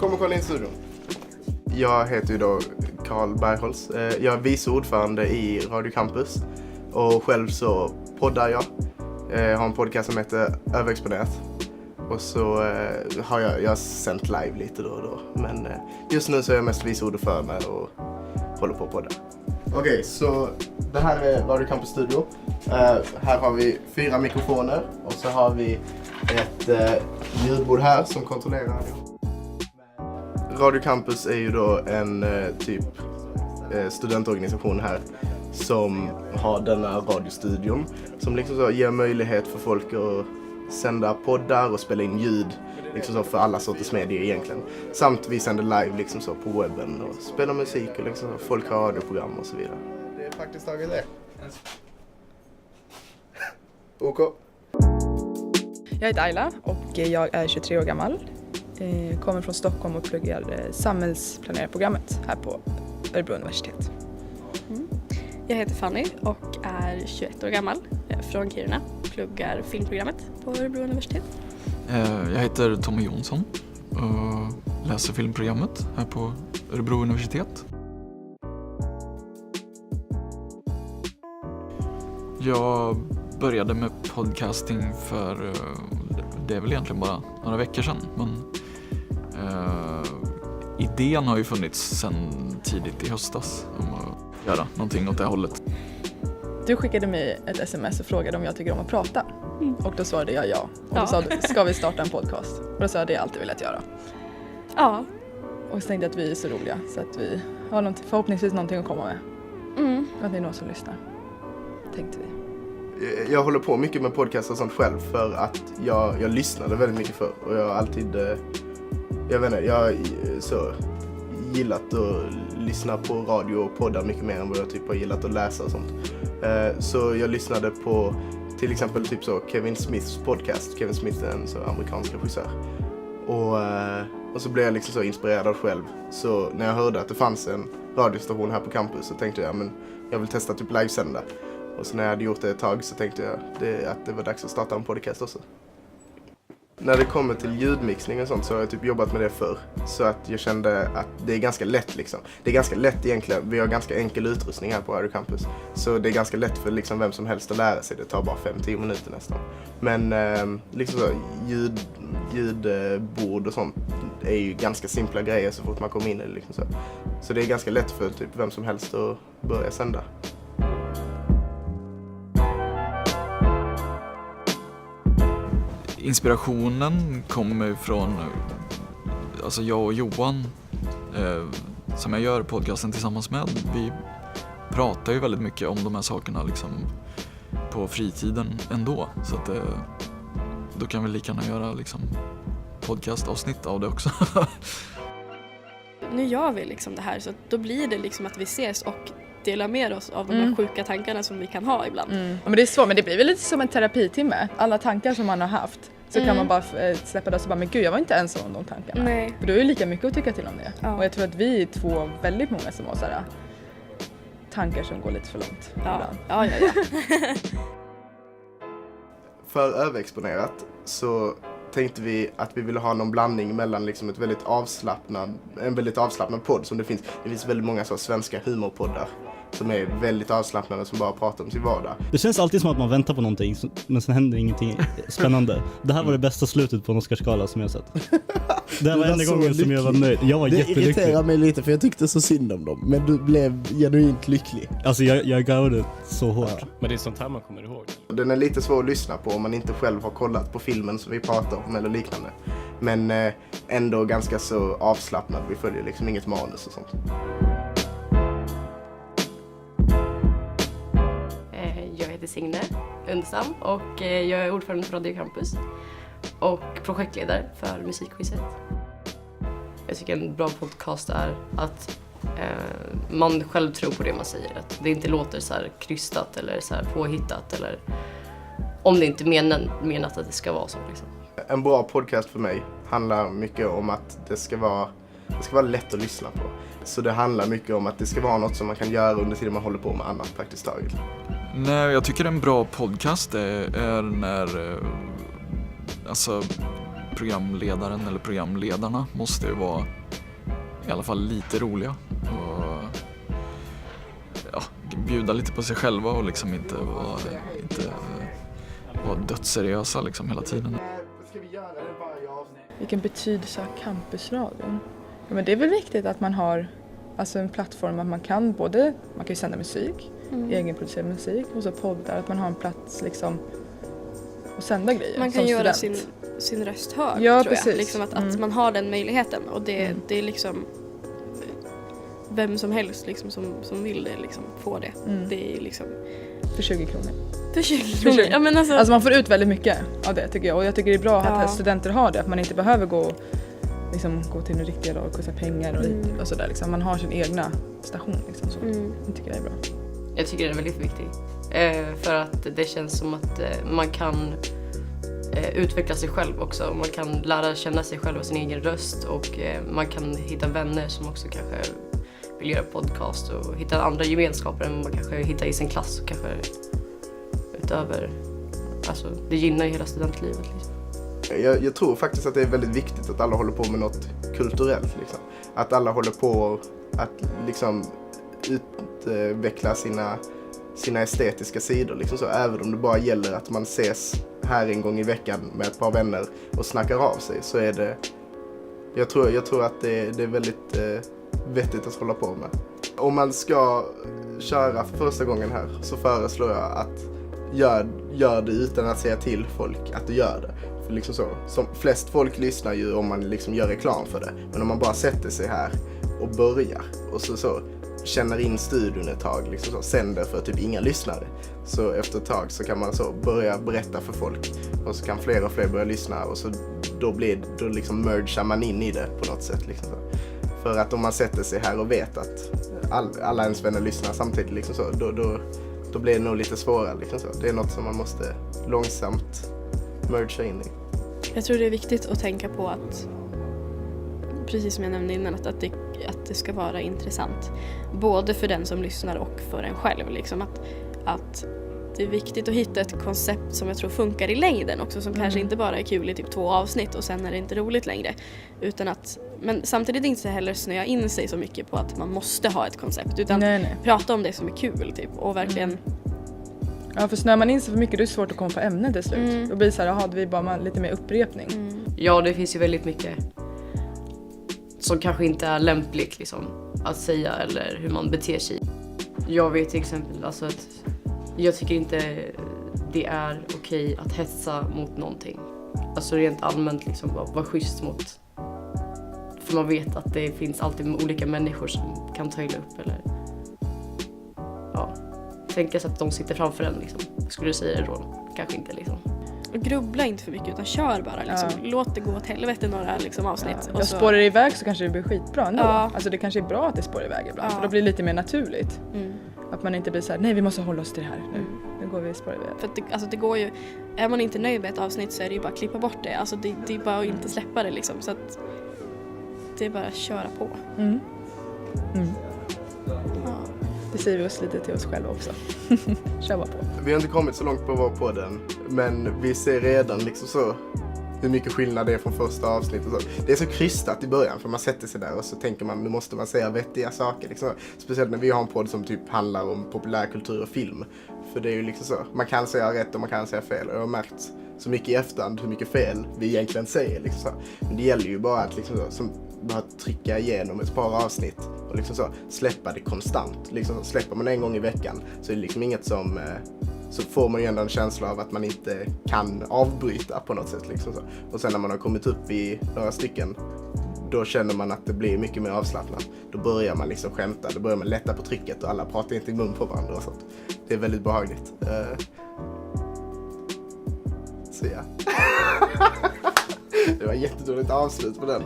Kom och kolla in studion. Jag heter ju då Carl Bergholz. Jag är vice ordförande i Radio Campus. Och själv så poddar jag. Jag har en podcast som heter Överexponerat. Och så har jag sänt live lite då och då. Men just nu så är jag mest vice ordförande och håller på att podda. Okej, så det här är Radio Campus studio. Här har vi 4 mikrofoner och så har vi ett ljudbord här som kontrollerar radio. Radio Campus är ju då en studentorganisation här som har denna radiostudion som liksom så ger möjlighet för folk att sända poddar och spela in ljud liksom så för alla sorters medier egentligen. Samt vi sänder live liksom så på webben och spelar musik och liksom så folk har radioprogram och så vidare. Det är faktiskt taget det. OK. Jag heter Ayla och jag är 23 år gammal. Kommer från Stockholm och pluggar samhällsplanerarprogrammet här på Örebro universitet. Jag heter Fanny och är 21 år gammal. Jag är från Kiruna. Pluggar filmprogrammet på Örebro universitet. Jag heter Tommy Jonsson och läser filmprogrammet här på Örebro universitet. Jag började med podcasting för det är väl egentligen bara några veckor sedan. Men idén har ju funnits sedan tidigt i höstas om att göra någonting åt det hållet. Du skickade mig ett sms och frågade om jag tycker om att prata. Och då svarade jag ja. Och då sa du, ska vi starta en podcast? Och då sa jag, det har jag alltid velat göra. Ja. Och så tänkte jag att vi är så roliga så att vi har förhoppningsvis någonting att komma med. Och att det är någon som lyssnar. Tänkte vi. Jag håller på mycket med podcast och sånt själv för att jag lyssnade väldigt mycket för och jag har alltid, jag har så gillat att lyssna på radio och podda mycket mer än vad jag typ har gillat att läsa och sånt. Så jag lyssnade på till exempel typ så Kevin Smiths podcast. Kevin Smith är en så amerikansk regissör. Och så blev jag liksom så inspirerad av själv. Så när jag hörde att det fanns en radiostation här på campus så tänkte jag, men jag vill testa typ livesända. Och så när jag hade gjort det ett tag så tänkte jag att det var dags att starta en podcast också. När det kommer till ljudmixning och sånt så har jag typ jobbat med det förr. Så att jag kände att det är ganska lätt liksom. Det är ganska lätt egentligen. Vi har ganska enkel utrustning här på Radio Campus. Så det är ganska lätt för liksom vem som helst att lära sig. Det tar bara 5-10 minuter nästan. Men liksom så ljudbord och sånt är ju ganska simpla grejer så fort man kommer in i det liksom så. Så det är ganska lätt för typ vem som helst att börja sända. Inspirationen kommer från alltså jag och Johan som jag gör podcasten tillsammans med. Vi pratar ju väldigt mycket om de här sakerna liksom på fritiden ändå. Så att då kan vi lika gärna göra liksom podcastavsnitt av det också. Nu gör vi liksom det här så då blir det liksom att vi ses och delar med oss av de här sjuka tankarna som vi kan ha ibland. Ja, men det är svårt, men det blir väl lite som en terapitimme. Alla tankar som man har haft så kan man bara släppa det och så bara, men gud, jag var inte ensam om de tankarna. Nej. För du är ju lika mycket att tycka till om det. Ja. Och jag tror att vi är väldigt många som har sådär tankar som går lite för långt. Ja. Ibland. Ja. För överexponerat så tänkte vi att vi ville ha någon blandning mellan liksom en väldigt avslappnad podd som det finns väldigt många så svenska humorpoddar som är väldigt avslappnade som bara pratar om sin vardag. Det känns alltid som att man väntar på någonting men sen händer ingenting spännande. Det här var det bästa slutet på en Oscarsgala som jag har sett. Det här var enda gången som jag var nöjd. Jag var jättelycklig. Det irriterar mig lite för jag tyckte så synd om dem. Men du blev genuint lycklig. Alltså jag gavade så hårt. Ja. Men det är sånt här man kommer ihåg. Den är lite svår att lyssna på om man inte själv har kollat på filmen som vi pratar om eller liknande. Men ändå ganska så avslappnad. Vi följer liksom inget manus och sånt. Jag heter Signe Undestam och jag är ordförande för Radio Campus och projektledare för musikquizet. Jag tycker en bra podcast är att man själv tror på det man säger. Att det inte låter så här krystat eller så här påhittat eller om det inte är menat att det ska vara så. Liksom. En bra podcast för mig handlar mycket om att det ska vara lätt att lyssna på. Så det handlar mycket om att det ska vara något som man kan göra under tiden man håller på med annat praktiskt taget. Nej, jag tycker en bra podcast är när alltså programledaren eller programledarna måste ju vara i alla fall lite roliga och bjuda lite på sig själva och liksom inte vara dödsseriösa liksom hela tiden. Vilken betydelse har campusradion? Ja, men det är väl viktigt att man har alltså en plattform att man kan ju sända musik, egenproducerad musik och så poddar, att man har en plats liksom att sända grejer. Man kan göra sin röst hörd, tror precis. jag. Liksom att man har den möjligheten och det är liksom vem som helst liksom, som vill det liksom, får det. Det är liksom för 20 kronor. För 20 kronor. Ja, men alltså man får ut väldigt mycket av det tycker jag. Och jag tycker det är bra att studenter har det. Att man inte behöver gå till en riktig dag och kosta pengar och sådär. Liksom. Man har sin egna station. Liksom, så. Det tycker jag är bra. Jag tycker det är väldigt viktigt. För att det känns som att man kan utveckla sig själv också. Man kan lära känna sig själv och sin egen röst. Och man kan hitta vänner som också kanske vill göra podcast och hitta andra gemenskaper än man kanske hittar i sin klass och kanske utöver. Alltså det gynnar ju hela studentlivet liksom. Jag tror faktiskt att det är väldigt viktigt att alla håller på med något kulturellt liksom. Att alla håller på att liksom utveckla sina estetiska sidor liksom så. Även om det bara gäller att man ses här en gång i veckan med ett par vänner och snackar av sig, så är det jag tror att det är väldigt vettigt att hålla på med. Om man ska köra för första gången här så föreslår jag att gör det utan att säga till folk att du gör det. För liksom så, som flest folk lyssnar ju om man liksom gör reklam för det. Men om man bara sätter sig här och börjar och så känner in studion ett tag, liksom så, sänder för typ inga lyssnare. Så efter ett tag så kan man så börja berätta för folk och så kan fler och fler börja lyssna och så då liksom mergar man in i det på något sätt liksom så. För att om man sätter sig här och vet att alla ens vänner lyssnar samtidigt liksom så, då blir det nog lite svårare liksom så. Det är något som man måste långsamt merga in i. Jag tror det är viktigt att tänka på att, precis som jag nämnde innan, att det ska vara intressant. Både för den som lyssnar och för en själv. Liksom. Att det är viktigt att hitta ett koncept som jag tror funkar i längden också. Som kanske inte bara är kul i typ 2 avsnitt och sen är det inte roligt längre. Men samtidigt inte heller snöa in sig så mycket på att man måste ha ett koncept. Utan prata om det som är kul typ. Och verkligen... Ja, för snöar man in sig för mycket, det är svårt att komma på ämnen till slut. Då blir det så här, hade vi bara lite mer upprepning. Ja, det finns ju väldigt mycket som kanske inte är lämpligt liksom, att säga eller hur man beter sig. Jag vet till exempel alltså, att jag tycker inte det är okej att hetsa mot någonting. Alltså rent allmänt liksom, vara schysst mot. För man vet att det finns alltid olika människor som kan ta illa upp eller tänka sig att de sitter framför en liksom. Skulle du säga det då? Kanske inte liksom. Och grubbla inte för mycket utan kör bara liksom. Låt det gå åt helvete några liksom, avsnitt. Och så spårar det iväg så kanske det blir skitbra ändå. Alltså det kanske är bra att det spårar iväg ibland. För då blir det lite mer naturligt. Att man inte blir så här, nej vi måste hålla oss till det här nu. Nu går vi spårar iväg. För att det går ju, är man inte nöjd med ett avsnitt så är det ju bara att klippa bort det. Alltså det är bara att inte släppa det liksom. Så att det är bara att köra på. Det säger vi oss lite till oss själva också. Kör bara på. Vi har inte kommit så långt på vår podden, men vi ser redan liksom så hur mycket skillnad det är från första avsnittet. Det är så krystat i början för man sätter sig där och så tänker man nu måste man säga vettiga saker. Liksom. Speciellt när vi har en podd som typ handlar om populärkultur och film. För det är ju liksom så, man kan säga rätt och man kan säga fel. Och jag har märkt så mycket i efterhand hur mycket fel vi egentligen säger. Liksom så. Men det gäller ju bara att liksom så, som bara trycka igenom ett par avsnitt och liksom så, släppa det konstant. Liksom, släpper man en gång i veckan så är det liksom inget som... så får man ju ändå en känsla av att man inte kan avbryta på något sätt. Liksom så. Och sen när man har kommit upp i några stycken, då känner man att det blir mycket mer avslappnat. Då börjar man liksom skämta, då börjar man lätta på trycket och alla pratar inte i mun på varandra och sånt. Det är väldigt behagligt. Så ja. Det var jättedåligt avslut på den.